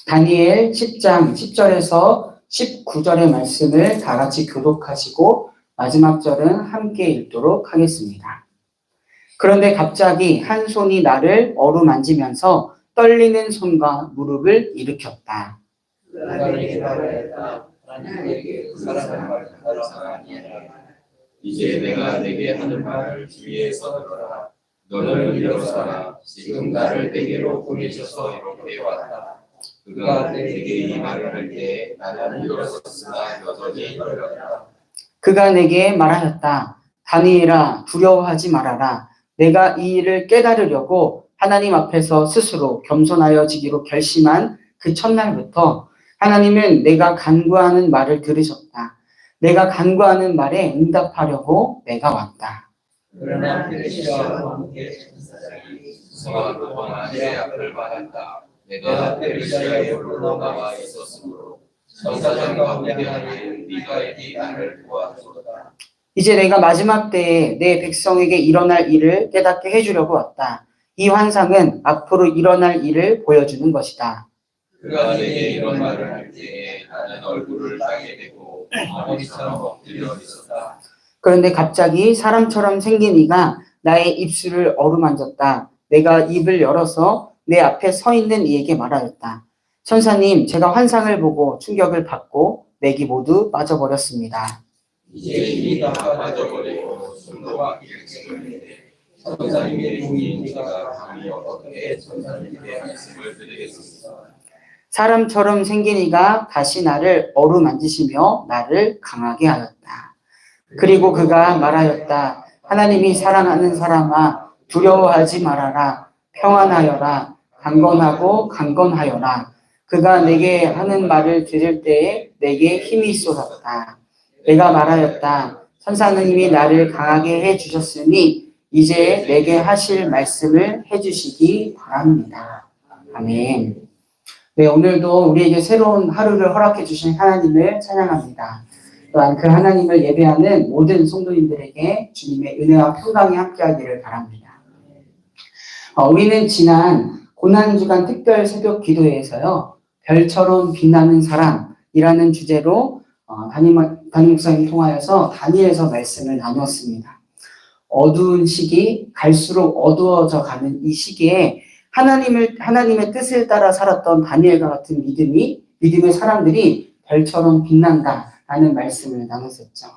다니엘 10장 10절에서 19절의 말씀을 다 같이 교독하시고 마지막 절은 함께 읽도록 하겠습니다. 그런데 갑자기 한 손이 나를 어루만지면서 떨리는 손과 무릎을 일으켰다. 이제 내가 내게 하는 말을 주위에서 들어라. 너는 일어서라. 지금 나를 내게로 보내셔서 이렇게 왔다. 그가 내게 이 말을 할 때 나는 일어섰으나 여전히 떨렸다. 그가 내게 말하였다. 다니엘아, 두려워하지 말아라. 내가 이 일을 깨달으려고 하나님 앞에서 스스로 겸손하여지기로 결심한 그 첫날부터 하나님은 내가 간구하는 말을 들으셨다. 내가 간구하는 말에 응답하려고 내가 왔다. 그러나 페르시아와 함께 천사장이 수성하로 떠나 내 앞을 막았다. 내가 페르시아에 올라와 있었으므로 천사장과 함께하여 미가엘이 나를 도와주었다. 이제 내가 마지막 때에 내 백성에게 일어날 일을 깨닫게 해주려고 왔다. 이 환상은 앞으로 일어날 일을 보여주는 것이다. 그가 내게 이런 말을 할 때에 나는 얼굴을 땅에 대고 어머니처럼 엎드려 있었다. 그런데 갑자기 사람처럼 생긴 이가 나의 입술을 어루만졌다. 내가 입을 열어서 내 앞에 서 있는 이에게 말하였다. 천사님, 제가 환상을 보고 충격을 받고 맥이 모두 빠져버렸습니다. 이제 이미 다 빠져버리고 숨도 막히게 찍었는데 천사님의 종이니까 감히 어떻게 천사님께 말씀을 드리겠습니까? 사람처럼 생긴 이가 다시 나를 어루만지시며 나를 강하게 하였다. 그리고 그가 말하였다. 하나님이 사랑하는 사람아, 두려워하지 말아라. 평안하여라. 강건하고 강건하여라. 그가 내게 하는 말을 들을 때에 내게 힘이 쏟았다. 내가 말하였다. 천사님이 나를 강하게 해주셨으니 이제 내게 하실 말씀을 해주시기 바랍니다. 아멘. 네, 오늘도 우리에게 새로운 하루를 허락해 주신 하나님을 찬양합니다. 또한 그 하나님을 예배하는 모든 성도님들에게 주님의 은혜와 평강이 함께하기를 바랍니다. 우리는 지난 고난주간 특별 새벽 기도회에서요, 별처럼 빛나는 사람이라는 주제로 담임 목사님 통하여서 다니엘서 말씀을 나누었습니다. 어두운 시기, 갈수록 어두워져 가는 이 시기에 하나님의 뜻을 따라 살았던 다니엘과 같은 믿음의 사람들이 별처럼 빛난다라는 말씀을 나눴었죠.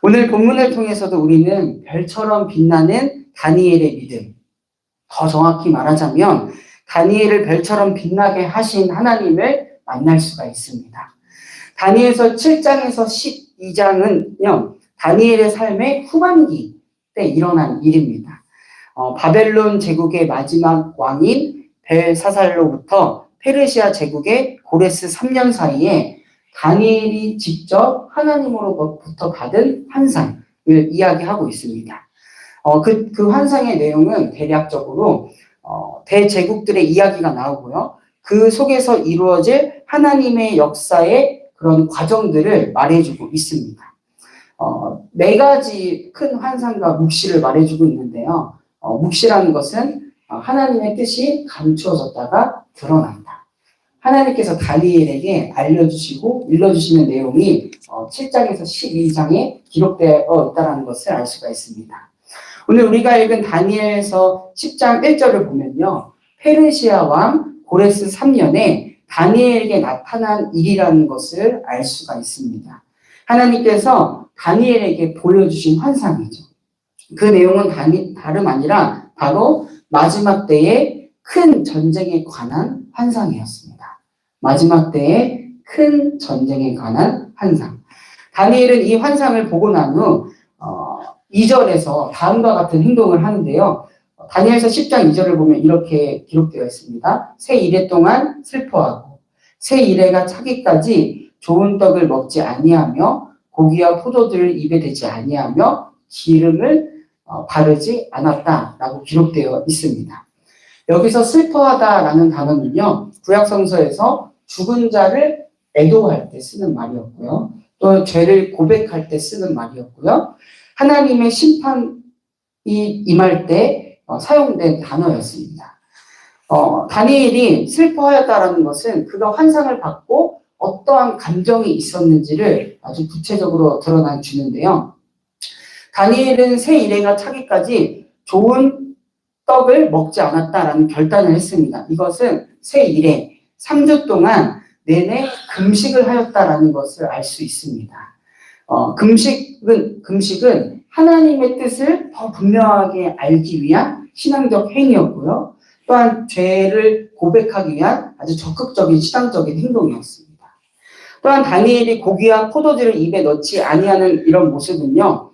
오늘 본문을 통해서도 우리는 별처럼 빛나는 다니엘의 믿음, 더 정확히 말하자면 다니엘을 별처럼 빛나게 하신 하나님을 만날 수가 있습니다. 다니엘서 7장에서 12장은요, 다니엘의 삶의 후반기 때 일어난 일입니다. 바벨론 제국의 마지막 왕인 벨사살로부터 페르시아 제국의 고레스 3년 사이에 다니엘이 직접 하나님으로부터 받은 환상을 이야기하고 있습니다. 그 환상의 내용은 대략적으로 대제국들의 이야기가 나오고요. 그 속에서 이루어질 하나님의 역사의 그런 과정들을 말해주고 있습니다. 네 가지 큰 환상과 묵시를 말해주고 있는데요. 묵시라는 것은 하나님의 뜻이 감추어졌다가 드러난다. 하나님께서 다니엘에게 알려주시고 일러주시는 내용이 7장에서 12장에 기록되어 있다는 것을 알 수가 있습니다. 오늘 우리가 읽은 다니엘서 10장 1절을 보면요. 페르시아 왕 고레스 3년에 다니엘에게 나타난 일이라는 것을 알 수가 있습니다. 하나님께서 다니엘에게 보여주신 환상이죠. 그 내용은 다름 아니라 바로 마지막 때의 큰 전쟁에 관한 환상이었습니다. 마지막 때의 큰 전쟁에 관한 환상. 다니엘은 이 환상을 보고 난 후 2절에서 다음과 같은 행동을 하는데요. 다니엘서 10장 2절을 보면 이렇게 기록되어 있습니다. 새 이래 동안 슬퍼하고 새 이래가 차기까지 좋은 떡을 먹지 아니하며 고기와 포도들을 입에 대지 아니하며 기름을 바르지 않았다라고 기록되어 있습니다. 여기서 슬퍼하다라는 단어는요, 구약성서에서 죽은 자를 애도할 때 쓰는 말이었고요, 또 죄를 고백할 때 쓰는 말이었고요, 하나님의 심판이 임할 때 사용된 단어였습니다. 다니엘이 슬퍼하였다라는 것은 그가 환상을 받고 어떠한 감정이 있었는지를 아주 구체적으로 드러나 주는데요. 다니엘은 새 이래가 차기까지 좋은 떡을 먹지 않았다라는 결단을 했습니다. 이것은 새 이래 3주 동안 내내 금식을 하였다라는 것을 알 수 있습니다. 금식은 하나님의 뜻을 더 분명하게 알기 위한 신앙적 행위였고요. 또한 죄를 고백하기 위한 아주 적극적인 신앙적인 행동이었습니다. 또한 다니엘이 고기와 포도주를 입에 넣지 아니하는 이런 모습은요.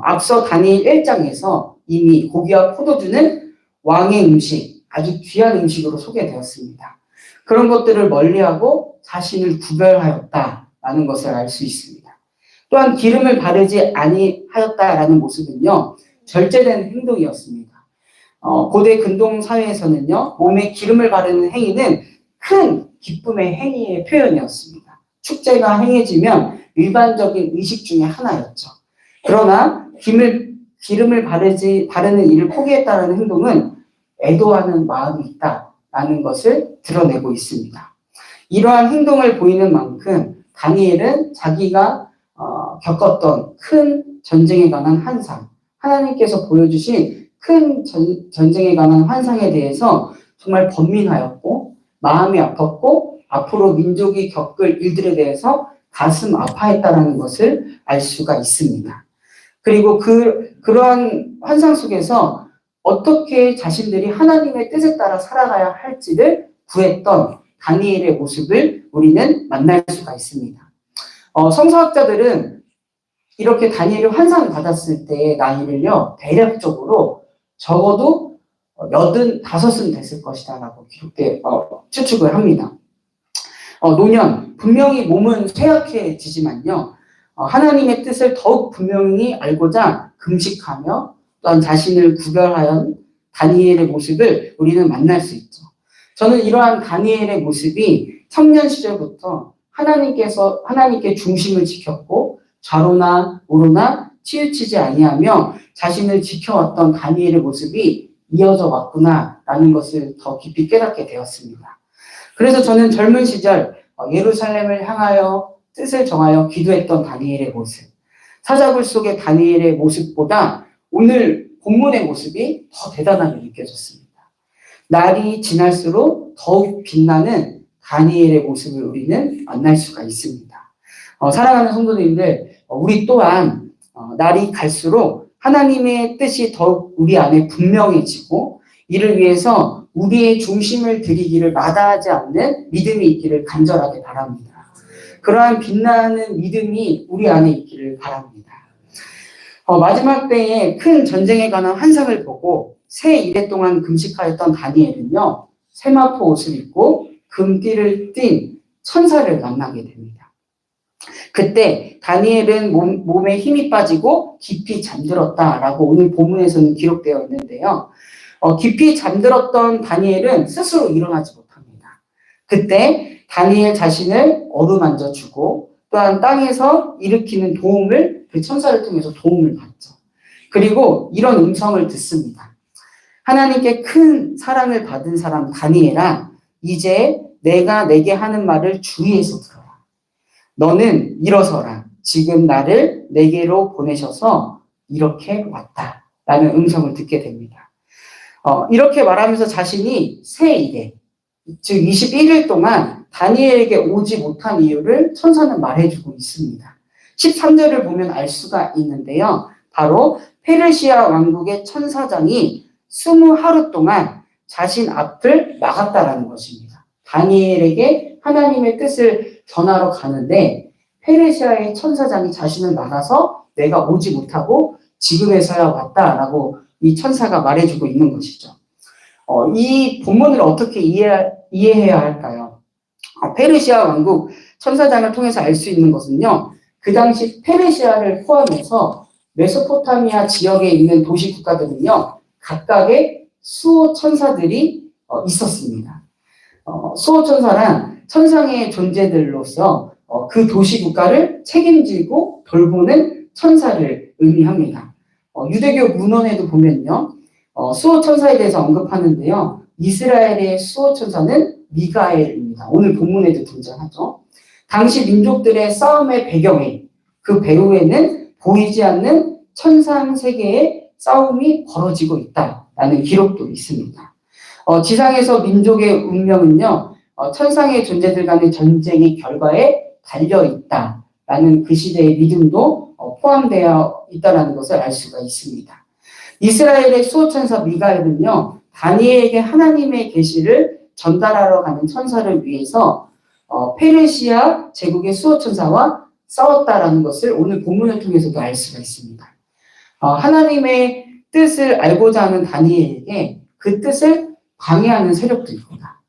앞서 다니엘 1장에서 이미 고기와 포도주는 왕의 음식, 아주 귀한 음식으로 소개되었습니다. 그런 것들을 멀리하고 자신을 구별하였다라는 것을 알 수 있습니다. 또한 기름을 바르지 아니하였다라는 모습은요. 절제된 행동이었습니다. 고대 근동 사회에서는요. 몸에 기름을 바르는 행위는 큰 기쁨의 행위의 표현이었습니다. 축제가 행해지면 일반적인 의식 중에 하나였죠. 그러나 기름을 바르는 일을 포기했다는 행동은 애도하는 마음이 있다라는 것을 드러내고 있습니다. 이러한 행동을 보이는 만큼 다니엘은 자기가 겪었던 큰 전쟁에 관한 환상, 하나님께서 보여주신 큰 전쟁에 관한 환상에 대해서 정말 번민하였고 마음이 아팠고 앞으로 민족이 겪을 일들에 대해서 가슴 아파했다는 것을 알 수가 있습니다. 그리고 그러한 환상 속에서 어떻게 자신들이 하나님의 뜻에 따라 살아가야 할지를 구했던 다니엘의 모습을 우리는 만날 수가 있습니다. 성서학자들은 이렇게 다니엘이 환상을 받았을 때의 나이를요, 대략적으로 적어도 85은 됐을 것이다 라고 추측을 합니다. 노년, 분명히 몸은 쇠약해지지만요, 하나님의 뜻을 더욱 분명히 알고자 금식하며 또한 자신을 구별하여 다니엘의 모습을 우리는 만날 수 있죠. 저는 이러한 다니엘의 모습이 청년 시절부터 하나님께 중심을 지켰고 좌로나 우로나 치우치지 아니하며 자신을 지켜왔던 다니엘의 모습이 이어져 왔구나라는 것을 더 깊이 깨닫게 되었습니다. 그래서 저는 젊은 시절 예루살렘을 향하여 뜻을 정하여 기도했던 다니엘의 모습, 사자굴 속의 다니엘의 모습보다 오늘 본문의 모습이 더 대단하게 느껴졌습니다. 날이 지날수록 더욱 빛나는 다니엘의 모습을 우리는 만날 수가 있습니다. 사랑하는 성도님들, 우리 또한 날이 갈수록 하나님의 뜻이 더욱 우리 안에 분명해지고 이를 위해서 우리의 중심을 들이기를 마다하지 않는 믿음이 있기를 간절하게 바랍니다. 그러한 빛나는 믿음이 우리 안에 있기를 바랍니다. 마지막 때에 큰 전쟁에 관한 환상을 보고 새 이래 동안 금식하였던 다니엘은요, 세마포 옷을 입고 금띠를 띤 천사를 만나게 됩니다. 그때 다니엘은 몸에 힘이 빠지고 깊이 잠들었다라고 오늘 본문에서는 기록되어 있는데요. 깊이 잠들었던 다니엘은 스스로 일어나지 못합니다. 그때 다니엘 자신을 어루만져 주고 또한 땅에서 일으키는 도움을 그 천사를 통해서 도움을 받죠. 그리고 이런 음성을 듣습니다. 하나님께 큰 사랑을 받은 사람 다니엘아, 이제 내가 내게 하는 말을 주의해서 들어라. 너는 일어서라. 지금 나를 내게로 보내셔서 이렇게 왔다. 라는 음성을 듣게 됩니다. 이렇게 말하면서 자신이 새 일에, 즉 21일 동안 다니엘에게 오지 못한 이유를 천사는 말해주고 있습니다. 13절을 보면 알 수가 있는데요. 바로 페르시아 왕국의 천사장이 20하루 동안 자신 앞을 막았다라는 것입니다. 다니엘에게 하나님의 뜻을 전하러 가는데 페르시아의 천사장이 자신을 막아서 내가 오지 못하고 지금에서야 왔다라고 이 천사가 말해주고 있는 것이죠. 이 본문을 어떻게 이해해야 할까요? 페르시아 왕국 천사장을 통해서 알 수 있는 것은요. 그 당시 페르시아를 포함해서 메소포타미아 지역에 있는 도시 국가들은요. 각각의 수호 천사들이 있었습니다. 수호 천사란 천상의 존재들로서 그 도시 국가를 책임지고 돌보는 천사를 의미합니다. 유대교 문헌에도 보면요. 수호 천사에 대해서 언급하는데요. 이스라엘의 수호천사는 미가엘입니다. 오늘 본문에도 등장하죠. 당시 민족들의 싸움의 배경에, 그 배후에는 보이지 않는 천상 세계의 싸움이 벌어지고 있다라는 기록도 있습니다. 지상에서 민족의 운명은요, 천상의 존재들 간의 전쟁의 결과에 달려 있다라는 그 시대의 믿음도 포함되어 있다는 것을 알 수가 있습니다. 이스라엘의 수호천사 미가엘은요, 다니엘에게 하나님의 계시를 전달하러 가는 천사를 위해서 페르시아 제국의 수호천사와 싸웠다라는 것을 오늘 본문을 통해서도 알 수가 있습니다. 하나님의 뜻을 알고자 하는 다니엘에게 그 뜻을 방해하는 세력도 있구나.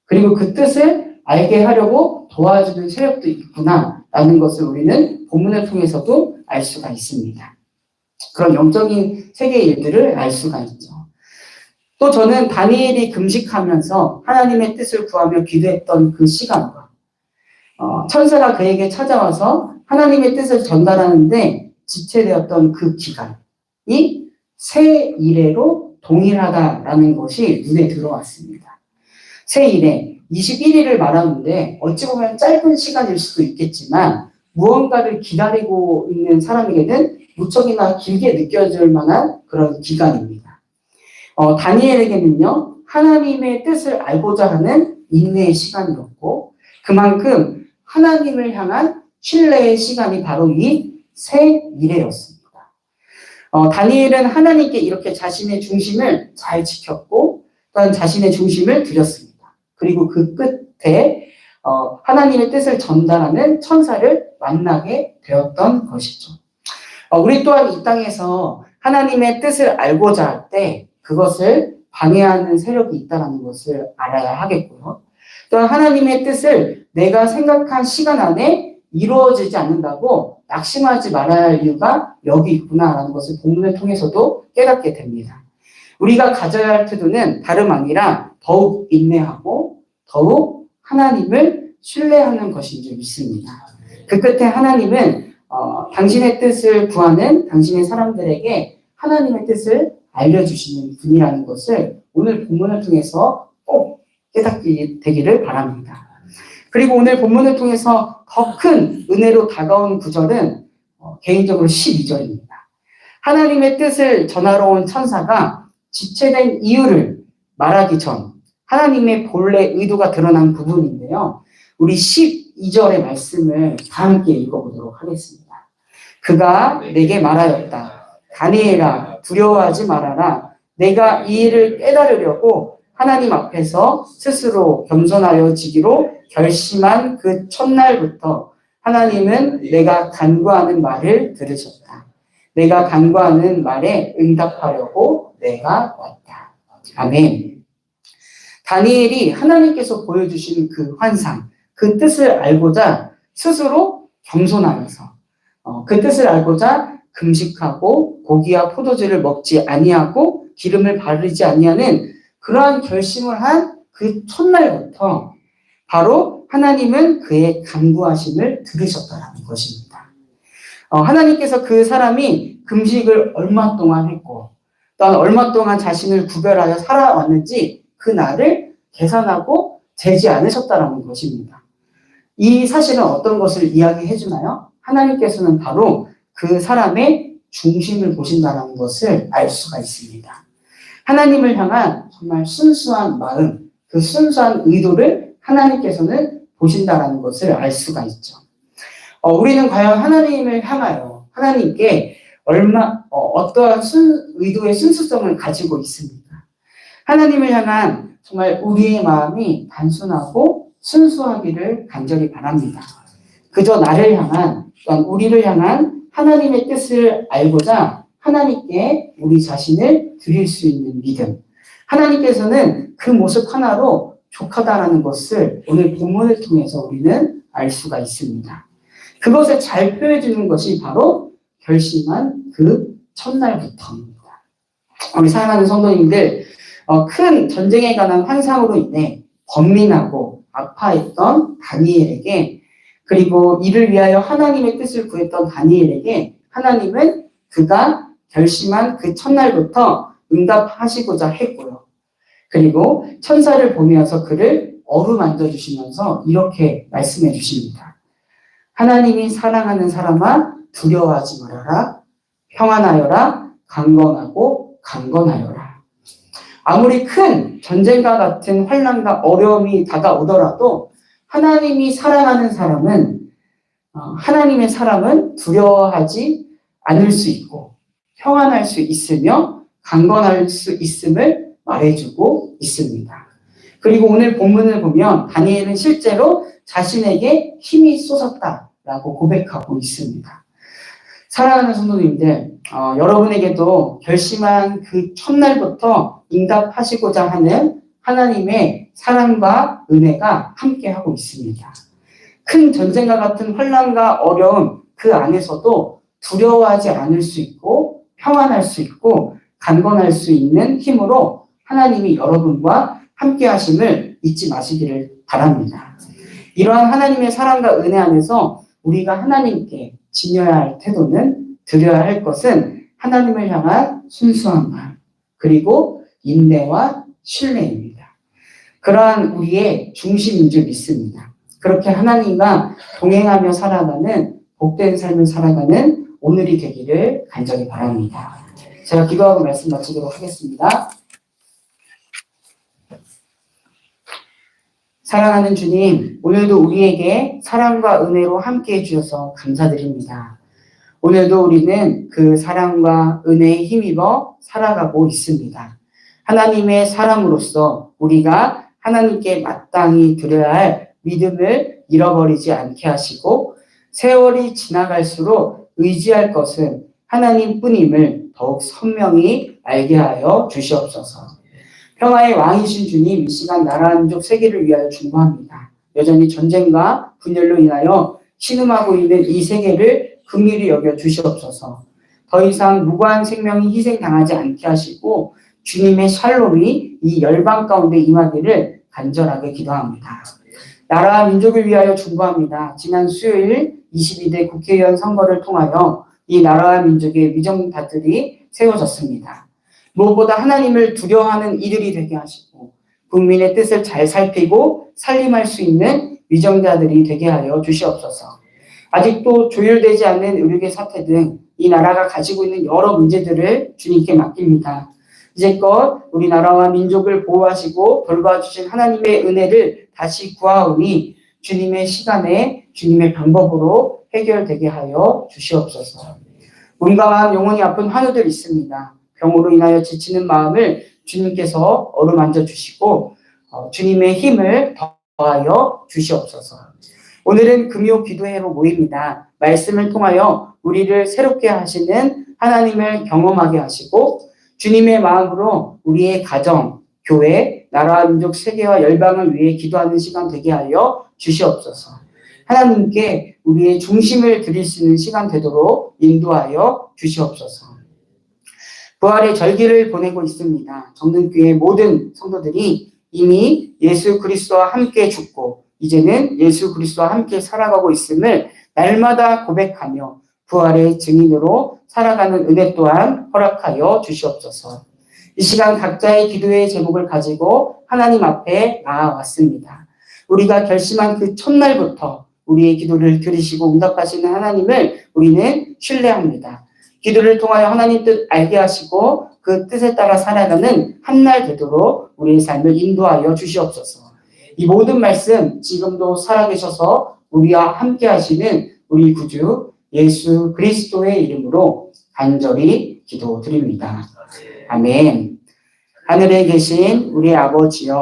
그리고 그 뜻을 알게 하려고 도와주는 세력도 있구나라는 것을 우리는 본문을 통해서도 알 수가 있습니다. 그런 영적인 세계의 일들을 알 수가 있죠. 또 저는 다니엘이 금식하면서 하나님의 뜻을 구하며 기도했던 그 시간과 천사가 그에게 찾아와서 하나님의 뜻을 전달하는데 지체되었던 그 기간이 새 이래로 동일하다라는 것이 눈에 들어왔습니다. 새 이래, 21일을 말하는데 어찌 보면 짧은 시간일 수도 있겠지만 무언가를 기다리고 있는 사람에게는 무척이나 길게 느껴질 만한 그런 기간입니다. 다니엘에게는요, 하나님의 뜻을 알고자 하는 인내의 시간이었고, 그만큼 하나님을 향한 신뢰의 시간이 바로 이 새 이래였습니다. 다니엘은 하나님께 이렇게 자신의 중심을 잘 지켰고, 또한 자신의 중심을 드렸습니다. 그리고 그 끝에 하나님의 뜻을 전달하는 천사를 만나게 되었던 것이죠. 우리 또한 이 땅에서 하나님의 뜻을 알고자 할 때 그것을 방해하는 세력이 있다는 것을 알아야 하겠고요. 또한 하나님의 뜻을 내가 생각한 시간 안에 이루어지지 않는다고 낙심하지 말아야 할 이유가 여기 있구나라는 것을 본문을 통해서도 깨닫게 됩니다. 우리가 가져야 할 태도는 다름 아니라 더욱 인내하고 더욱 하나님을 신뢰하는 것인 줄 믿습니다. 그 끝에 하나님은 당신의 뜻을 구하는 당신의 사람들에게 하나님의 뜻을 알려주시는 분이라는 것을 오늘 본문을 통해서 꼭 깨닫게 되기를 바랍니다. 그리고 오늘 본문을 통해서 더 큰 은혜로 다가온 구절은 개인적으로 12절입니다. 하나님의 뜻을 전하러 온 천사가 지체된 이유를 말하기 전 하나님의 본래 의도가 드러난 부분인데요. 우리 12절의 말씀을 다 함께 읽어보도록 하겠습니다. 그가 내게 말하였다. 다니엘아, 두려워하지 말아라. 내가 이 일을 깨달으려고 하나님 앞에서 스스로 겸손하여 지기로 결심한 그 첫날부터 하나님은 내가 간구하는 말을 들으셨다. 내가 간구하는 말에 응답하려고 내가 왔다. 아멘. 다니엘이 하나님께서 보여주신 그 환상, 그 뜻을 알고자 스스로 겸손하면서 그 뜻을 알고자 금식하고 고기와 포도주를 먹지 아니하고 기름을 바르지 아니하는 그러한 결심을 한 그 첫날부터 바로 하나님은 그의 간구하심을 들으셨다는 것입니다. 하나님께서 그 사람이 금식을 얼마 동안 했고 또한 얼마 동안 자신을 구별하여 살아왔는지 그 날을 계산하고 재지 않으셨다는 것입니다. 이 사실은 어떤 것을 이야기해 주나요? 하나님께서는 바로 그 사람의 중심을 보신다는 것을 알 수가 있습니다. 하나님을 향한 정말 순수한 마음, 그 순수한 의도를 하나님께서는 보신다는 것을 알 수가 있죠. 우리는 과연 하나님을 향하여 하나님께 어떠한 의도의 순수성을 가지고 있습니까? 하나님을 향한 정말 우리의 마음이 단순하고 순수하기를 간절히 바랍니다. 그저 나를 향한, 또한 우리를 향한 하나님의 뜻을 알고자 하나님께 우리 자신을 드릴 수 있는 믿음. 하나님께서는 그 모습 하나로 족하다라는 것을 오늘 본문을 통해서 우리는 알 수가 있습니다. 그것을 잘 표해주는 것이 바로 결심한 그 첫날부터입니다. 우리 사랑하는 성도님들, 큰 전쟁에 관한 환상으로 인해 번민하고 아파했던 다니엘에게, 그리고 이를 위하여 하나님의 뜻을 구했던 다니엘에게 하나님은 그가 결심한 그 첫날부터 응답하시고자 했고요. 그리고 천사를 보내어서 그를 어루만져 주시면서 이렇게 말씀해 주십니다. 하나님이 사랑하는 사람아 두려워하지 말아라. 평안하여라. 강건하고 강건하여라. 아무리 큰 전쟁과 같은 환난과 어려움이 다가오더라도 하나님이 사랑하는 사람은 하나님의 사람은 두려워하지 않을 수 있고 평안할 수 있으며 강건할 수 있음을 말해주고 있습니다. 그리고 오늘 본문을 보면 다니엘은 실제로 자신에게 힘이 쏟았다라고 고백하고 있습니다. 사랑하는 성도님들, 여러분에게도 결심한 그 첫날부터 응답하시고자 하는 하나님의 사랑과 은혜가 함께하고 있습니다. 큰 전쟁과 같은 환난과 어려움 그 안에서도 두려워하지 않을 수 있고 평안할 수 있고 강건할 수 있는 힘으로 하나님이 여러분과 함께 하심을 잊지 마시기를 바랍니다. 이러한 하나님의 사랑과 은혜 안에서 우리가 하나님께 지녀야 할 태도는 드려야 할 것은 하나님을 향한 순수한 마음 그리고 인내와 신뢰입니다. 그러한 우리의 중심인 줄 믿습니다. 그렇게 하나님과 동행하며 살아가는 복된 삶을 살아가는 오늘이 되기를 간절히 바랍니다. 제가 기도하고 말씀 마치도록 하겠습니다. 사랑하는 주님, 오늘도 우리에게 사랑과 은혜로 함께해 주셔서 감사드립니다. 오늘도 우리는 그 사랑과 은혜에 힘입어 살아가고 있습니다. 하나님의 사람으로서 우리가 하나님께 마땅히 드려야 할 믿음을 잃어버리지 않게 하시고 세월이 지나갈수록 의지할 것은 하나님뿐임을 더욱 선명히 알게 하여 주시옵소서. 평화의 왕이신 주님, 이 시간 나라 민족 세계를 위하여 중보합니다. 여전히 전쟁과 분열로 인하여 신음하고 있는 이 세계를 긍휼히 여겨 주시옵소서. 더 이상 무고한 생명이 희생당하지 않게 하시고 주님의 샬롬이 이 열방 가운데 임하기를 간절하게 기도합니다. 나라와 민족을 위하여 중보합니다. 지난 수요일 22대 국회의원 선거를 통하여 이 나라와 민족의 위정자들이 세워졌습니다. 무엇보다 하나님을 두려워하는 이들이 되게 하시고 국민의 뜻을 잘 살피고 살림할 수 있는 위정자들이 되게 하여 주시옵소서. 아직도 조율되지 않는 의료계 사태 등 이 나라가 가지고 있는 여러 문제들을 주님께 맡깁니다. 이제껏 우리나라와 민족을 보호하시고 돌봐주신 하나님의 은혜를 다시 구하오니 주님의 시간에 주님의 방법으로 해결되게 하여 주시옵소서. 몸과 마음 영혼이 아픈 환우들 있습니다. 병으로 인하여 지치는 마음을 주님께서 어루만져 주시고 주님의 힘을 더하여 주시옵소서. 오늘은 금요 기도회로 모입니다. 말씀을 통하여 우리를 새롭게 하시는 하나님을 경험하게 하시고 주님의 마음으로 우리의 가정, 교회, 나라와 민족 세계와 열방을 위해 기도하는 시간 되게 하여 주시옵소서. 하나님께 우리의 중심을 드릴 수 있는 시간 되도록 인도하여 주시옵소서. 부활의 절기를 보내고 있습니다. 정든교회 모든 성도들이 이미 예수 그리스도와 함께 죽고 이제는 예수 그리스도와 함께 살아가고 있음을 날마다 고백하며 부활의 증인으로 살아가는 은혜 또한 허락하여 주시옵소서. 이 시간 각자의 기도의 제목을 가지고 하나님 앞에 나아왔습니다. 우리가 결심한 그 첫날부터 우리의 기도를 들으시고 응답하시는 하나님을 우리는 신뢰합니다. 기도를 통하여 하나님 뜻 알게 하시고 그 뜻에 따라 살아가는 한날 되도록 우리의 삶을 인도하여 주시옵소서. 이 모든 말씀 지금도 살아계셔서 우리와 함께 하시는 우리 구주 예수 그리스도의 이름으로 간절히 기도드립니다. 아멘. 하늘에 계신 우리 아버지여